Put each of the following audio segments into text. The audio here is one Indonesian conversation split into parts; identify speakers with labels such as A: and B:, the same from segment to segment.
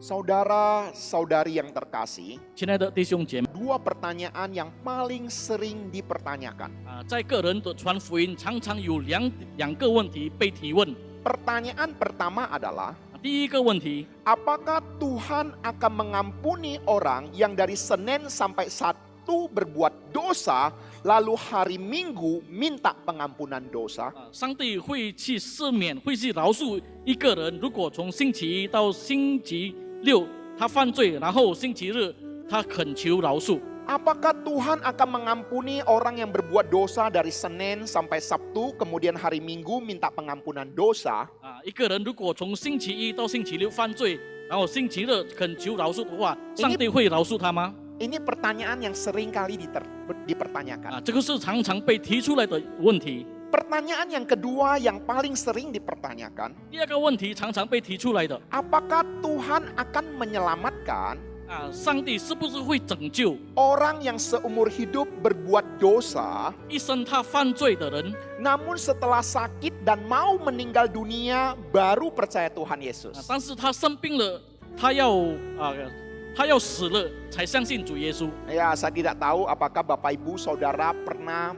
A: Saudara-saudari yang terkasih,
B: 亲爱的弟兄姐妹
A: dua pertanyaan yang paling sering dipertanyakan.
B: 在个人的传福音，常常有两个问题被提问。
A: Pertanyaan pertama adalah,
B: 第一个问题，
A: apakah Tuhan akan mengampuni orang yang dari Senin sampai Sabtu berbuat dosa, lalu hari Minggu minta pengampunan dosa?
B: 上帝会去赦免，会去饶恕一个人。如果从星期一到星期六他犯罪，然后星期日他恳求饶恕。
A: Apakah Tuhan akan mengampuni orang yang berbuat dosa dari Senin sampai Sabtu, kemudian hari Minggu minta pengampunan dosa?
B: 一个人如果从星期一到星期六犯罪，然后星期日恳求饶恕的话，上帝会饶恕他吗？
A: Ini pertanyaan yang sering kali dipertanyakan.
B: 这个是常常被提出来的问题。
A: Pertanyaan yang kedua yang paling sering dipertanyakan,
B: 第二个问题常常被提出来的
A: apakah Tuhan akan menyelamatkan
B: 上帝是不是会拯救
A: orang yang seumur hidup berbuat dosa,
B: 一生他犯罪的人？
A: namun setelah sakit dan mau meninggal dunia baru percaya Tuhan Yesus?
B: 但是他生病了，他要死了才相信主耶稣。
A: Ya, saya tidak tahu apakah Bapak Ibu Saudara pernah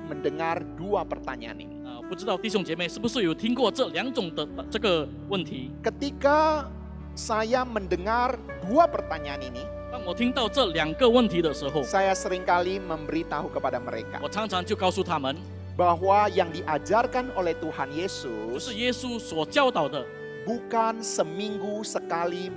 A: mendengar dua pertanyaan ini.
B: 不知道弟兄姐妹是不是有听过这两种的这个问题？
A: Ketika saya mendengar dua pertanyaan ini,
B: 当我听到这两个问题的时候，
A: saya seringkali memberitahu kepada mereka
B: 我常常就告诉他们，
A: bahwa yang diajarkan oleh Tuhan
B: 就
A: Yesus
B: 是耶稣所教导的
A: bukan seminggu sekali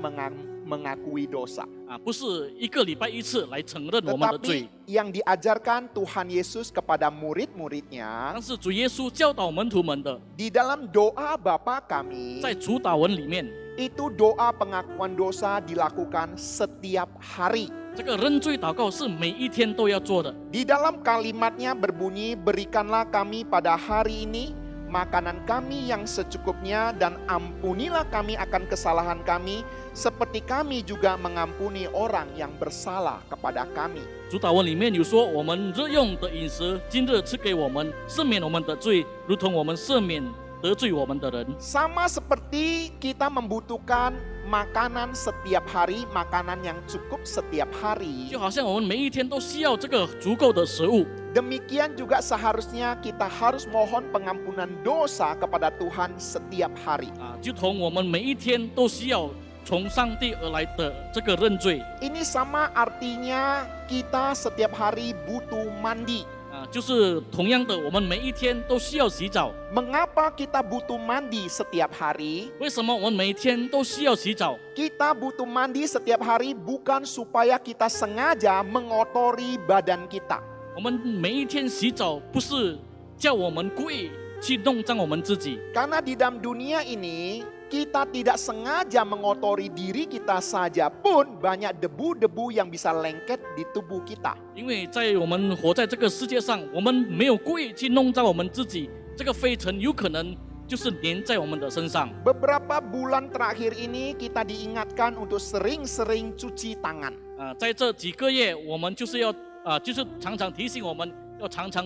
A: mengakui dosa.
B: 不是一个礼拜一次来承认我们的罪，
A: Tetapi yang diajarkan Tuhan Yesus kepada murid-muridnya
B: 但是主耶稣教导门徒们的，
A: di dalam doa Bapa kami,
B: 在主祷文里面，
A: itu doa pengakuan dosa dilakukan setiap hari.
B: 这个认罪祷告是每一天都要做的。
A: Di dalam kalimatnya berbunyi, berikanlah kami pada hari ini makanan kami yang secukupnya dan ampunilah kami akan kesalahan kami seperti kami juga mengampuni orang yang bersalah kepada kami.
B: 主祷文里面有说，我们日用的饮食，今日赐给我们，赦免我们的罪，如同我们赦免得罪我们的人。
A: Sama seperti kita membutuhkan makanan setiap hari, makanan yang cukup setiap hari.
B: 就好像我们每一天都需要这个足够的食物，
A: Demikian juga seharusnya kita harus mohon pengampunan dosa kepada Tuhan setiap hari.
B: 就同我们每一天都需要从上帝而来的这个认罪。
A: Ini sama artinya kita setiap hari butuh mandi.
B: 就是同样的，我们每一天都需要洗澡。
A: Mengapa kita butuh mandi setiap hari?
B: 为什么我们每一天都需要洗澡？
A: Kita butuh mandi setiap hari bukan supaya kita sengaja mengotori badan kita.
B: 我们每一天洗澡，不是叫我们故意去弄脏我们自己。
A: Karena di dalam dunia ini kita tidak sengaja mengotori diri kita saja pun banyak debu-debu yang bisa lengket di tubuh kita.
B: 因为在我们活在这个世界上，我们没有故意去弄脏我们自己，这个灰尘有可能就是粘在我们的身上。
A: Beberapa bulan terakhir ini kita diingatkan untuk sering-sering cuci tangan.
B: 在这几个月，我们就是要就是常常提醒我们要常常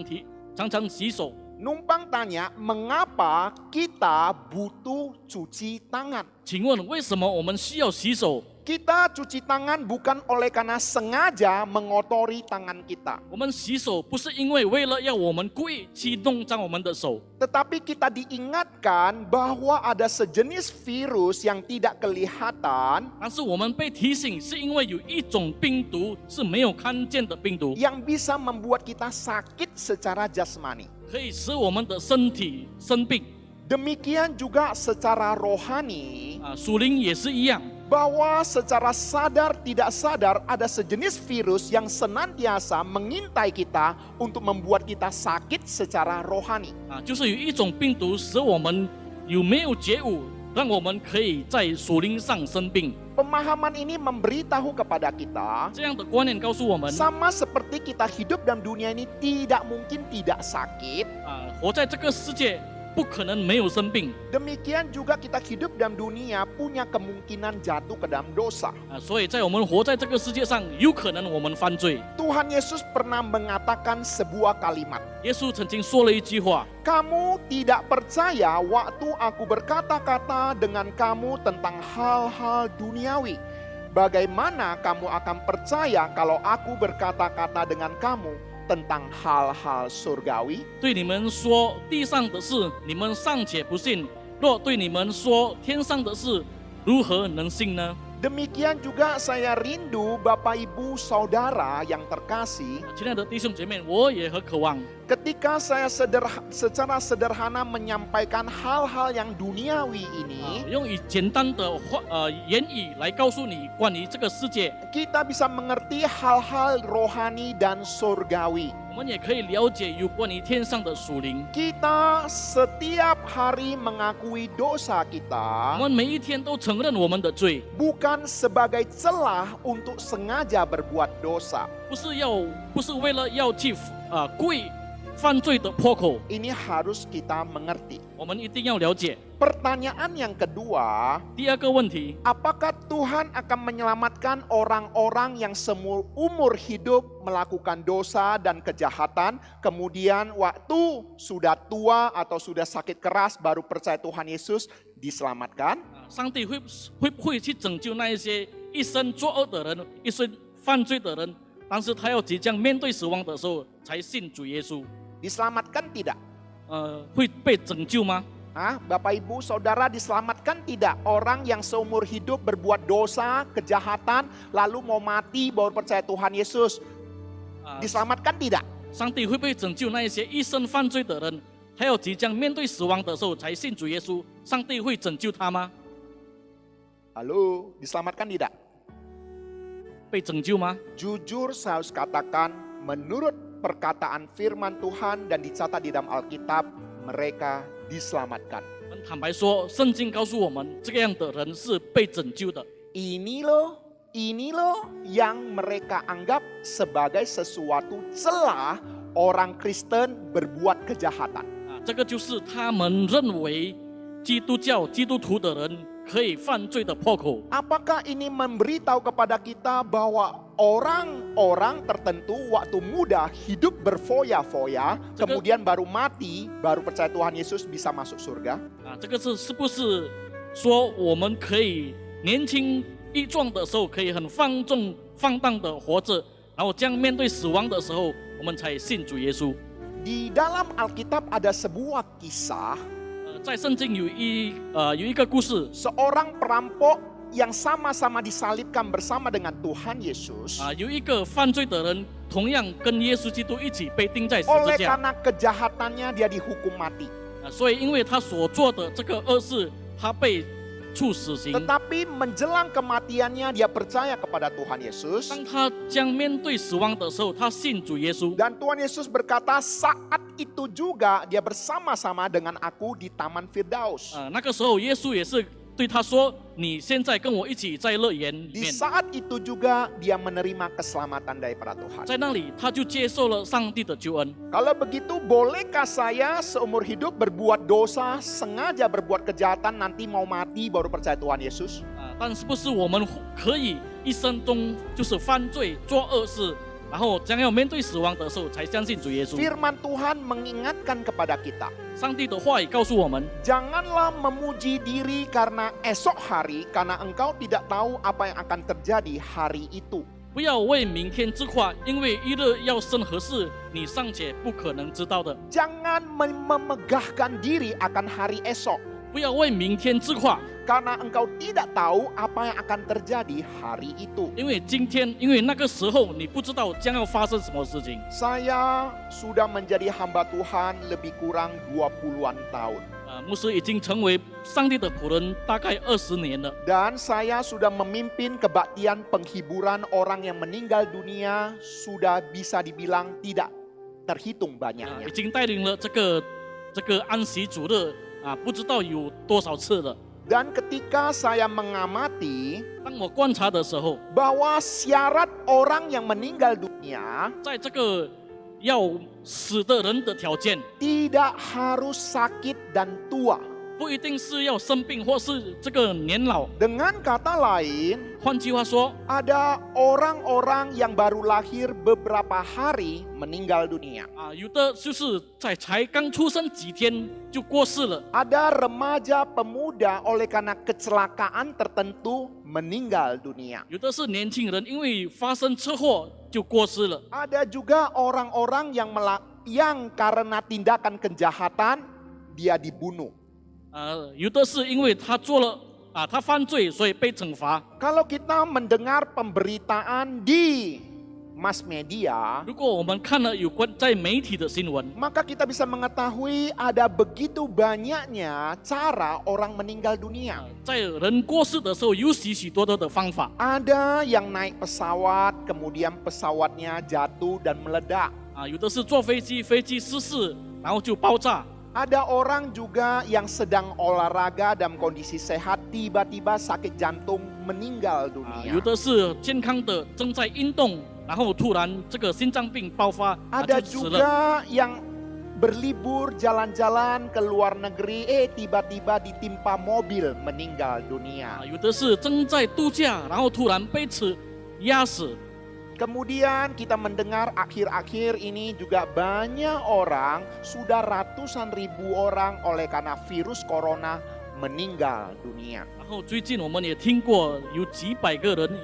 B: 洗手。
A: Numpang tanya, mengapa kita butuh cuci tangan?
B: 请问为什么我们需要洗手？
A: Kita cuci tangan bukan oleh karena sengaja mengotori tangan kita.
B: 我们洗手不是因为为了要我们故意去弄脏我们的手，
A: Tetapi kita diingatkan bahwa ada sejenis virus yang tidak kelihatan
B: 但是我们被提醒是因为有一种病毒是没有看见的病毒，
A: yang bisa membuat kita sakit secara jasmani.
B: 可以使我们的身体生病。
A: Demikian juga secara rohani,
B: 属灵也是一样。
A: bahwa secara sadar tidak sadar ada sejenis virus yang senantiasa mengintai kita untuk membuat kita sakit secara rohani.
B: 就是有一种病毒使我们有没有觉悟，让我们可以在属灵上生病。
A: Pemahaman ini memberitahu kepada kita,
B: 这样的观念告诉我们，
A: sama seperti kita hidup dalam dunia ini tidak mungkin tidak sakit,
B: 活在这个世界不可能没有生病
A: Demikian juga kita hidup dalam dunia punya kemungkinan jatuh ke dalam dosa.
B: 所以在我们活在这个世界上，有可能我们犯罪。
A: Tuhan Yesus pernah mengatakan sebuah kalimat.
B: 耶稣曾经说了一句话：
A: Kamu tidak percaya waktu aku berkata-kata dengan kamu tentang hal-hal duniawi. Bagaimana kamu akan percaya kalau aku berkata-kata dengan kamu tentang hal-hal surgawi?
B: 对你们说地上的事，你们尚且不信；若对你们说天上的事，如何能信呢？
A: Demikian juga saya rindu Bapak Ibu Saudara yang terkasih,
B: 亲爱的弟兄姐妹，我也很渴望，
A: ketika saya secara sederhana menyampaikan hal-hal yang duniawi ini,
B: 用以简单的言语来告诉你关于这个世界，
A: kita bisa mengerti hal-hal rohani dan surgawi.
B: 我们也可以了解有关于天上的属灵。
A: Kita setiap hari mengakui dosa
B: 我
A: kita
B: 们每一天都承认我们的罪，
A: bukan sebagai celah untuk sengaja berbuat dosa.
B: 不是为了要去故意犯罪的破口，
A: Ini harus kita mengerti.
B: 我们一定要了解。
A: Pertanyaan yang kedua,
B: 第二个问题，
A: apakah Tuhan akan menyelamatkan orang-orang yang seumur hidup melakukan dosa dan kejahatan, kemudian waktu sudah tua atau sudah sakit keras baru percaya Tuhan Yesus diselamatkan?
B: 上帝会不会去拯救那一些一生作恶的人、一生犯罪的人，但是他要即将面对死亡的时候才信主耶稣？
A: Diselamatkan tidak?
B: 会被拯救吗？
A: Bapak Ibu Saudara, diselamatkan tidak orang yang seumur hidup berbuat dosa, kejahatan, lalu mau mati baru percaya Tuhan Yesus? Diselamatkan tidak?
B: 上帝会不会拯救那一些一生犯罪的人，还要即将面对死亡的时候才信主耶稣？上帝会拯救他吗？
A: Halo, diselamatkan tidak?
B: 被拯救吗？
A: Jujur saya harus katakan, menurut perkataan firman Tuhan dan dicatat di dalam Alkitab, mereka diselamatkan.
B: 坦白说，圣经告诉我们，这样的人是被拯救的。
A: Ini loh yang mereka anggap sebagai sesuatu celah orang Kristen berbuat kejahatan.
B: 这个就是他们认为基督徒的人可以犯罪的破口。
A: Apakah ini memberitahu kepada kita bahwa orang-orang tertentu waktu muda hidup berfoya-foya, kemudian baru mati, baru percaya Tuhan Yesus bisa masuk surga?
B: 这个是不是说我们可以年轻力壮的时候可以很放荡的活着，然后将面对死亡的时候，我们才信主耶稣？
A: Di dalam Alkitab ada sebuah kisah,
B: 在圣经有一个故事，
A: seorang perampok yang sama-sama disalibkan bersama dengan Tuhan Yesus.
B: 有一个犯罪的人，同样跟耶稣基督一起被钉在十
A: Oleh
B: 字架。
A: karena kejahatannya dia dihukum mati.
B: 所以因为他所做的这个恶事，他被处死刑。
A: Tetapi menjelang kematiannya dia percaya kepada Tuhan Yesus.
B: 当他将面对死亡的时候，他信主耶稣。
A: Dan Tuhan Yesus berkata, saat itu juga dia bersama-sama dengan aku di Taman Firdaus.
B: 那个时候耶稣也是对他说：“你现在跟我一起在乐园里
A: Di
B: 面。”
A: saat itu juga dia menerima keselamatan daripada Tuhan.
B: 在那里，他就接受了上帝的救恩。
A: Kalau begitu, bolehkah saya seumur hidup berbuat dosa, sengaja berbuat kejahatan, nanti mau mati baru percaya Tuhan Yesus?
B: 但是不是我们可以一生中就是犯罪、做恶事，然后将要面对死亡的时候才相信主耶稣？
A: Firman Tuhan mengingatkan kepada kita,
B: 上帝的话语告诉我们，
A: janganlah memuji diri karena esok hari, karena engkau tidak tahu apa yang akan terjadi hari itu.
B: 不要为明天之夸，因为一日要生何事，你尚且不可能知道的。
A: Jangan memegahkan diri akan hari esok,
B: 不要为明天之夸，
A: karena engkau tidak tahu apa yang akan terjadi hari itu.
B: 因为那个时候你不知道将要发生什么事情。
A: Saya sudah menjadi hamba Tuhan lebih kurang 20-an tahun.
B: 牧师已经成为上帝的仆人大概20年了。
A: Dan saya sudah memimpin kebaktian penghiburan orang yang meninggal dunia, sudah bisa dibilang tidak terhitung
B: 已
A: banyaknya.
B: 经带领了这个安息主日不知道有多少次了。
A: Dan ketika saya mengamati
B: 当我观察的时候，
A: bahwa syarat orang yang meninggal dunia
B: 在这个要死的人的条件，
A: Tidak harus sakit dan tua.
B: 不一定是要生病或是这个年老。
A: Dengan kata lain,
B: 换句话说，
A: ada orang-orang yang baru lahir beberapa hari meninggal dunia.
B: 有的就是才刚出生几天就过世了，
A: Ada remaja pemuda oleh karena kecelakaan tertentu meninggal dunia.
B: 有的是年轻人因为发生车祸就过世了，
A: Ada juga orang-orang yang karena tindakan kejahatan dia dibunuh.
B: 有的是因为他他犯罪所以被惩罚。
A: Kalau kita mendengar pemberitaan di mass media,
B: 如果我们看了有关在媒体的新闻，
A: maka kita bisa mengetahui ada begitu banyaknya cara orang meninggal dunia.
B: 在人过世的时候有许多的方法。
A: Ada yang naik pesawat, kemudian pesawatnya jatuh dan meledak.
B: 有的是坐飞机，飞机失事然后就爆炸。
A: Ada orang juga yang sedang olahraga dalam kondisi sehat, tiba-tiba sakit jantung meninggal
B: 有
A: dunia.
B: 的是健康的正在运动，然后突然这个心脏病爆发，
A: Ada
B: 就死了。
A: juga yang berlibur jalan-jalan ke luar negeri, tiba-tiba ditimpa mobil meninggal dunia.
B: 有的是正在度假，然后突然被车压死。
A: Kemudian kita mendengar akhir-akhir ini juga banyak orang, sudah ratusan ribu orang oleh karena virus corona meninggal dunia.
B: 然后最近我们也听过有几百个人，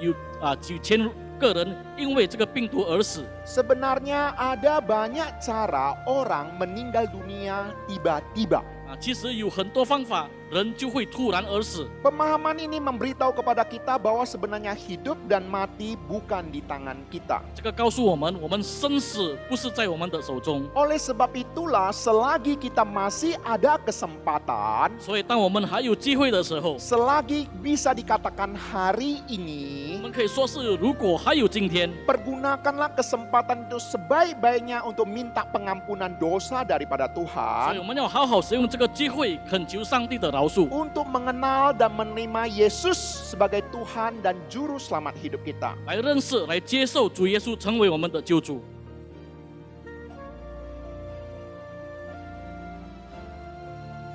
B: 几千个人因为这个病毒而死。
A: Sebenarnya ada banyak cara orang meninggal dunia tiba-tiba.
B: 其实有很多方法，人就会突然而死。
A: Pemahaman ini memberitahu kepada kita bahwa sebenarnya hidup dan mati bukan di tangan kita.
B: 这个告诉我们生死不是在我们的手中。
A: Oleh sebab itulah, selagi kita masih ada kesempatan,
B: 所以当我们还有机会的时候，
A: selagi bisa dikatakan hari
B: 我
A: ini,
B: 们可以说是如果还有今天，
A: pergunakanlah kesempatan itu sebaik-baiknya untuk minta pengampunan dosa daripada
B: 所以
A: Tuhan,
B: 我们要好好使用这个机会，恳求上帝的饶恕，
A: untuk mengenal dan menerima Yesus sebagai Tuhan dan Juru Selamat hidup kita.
B: 来认识、来接受主耶稣成为我们的救主。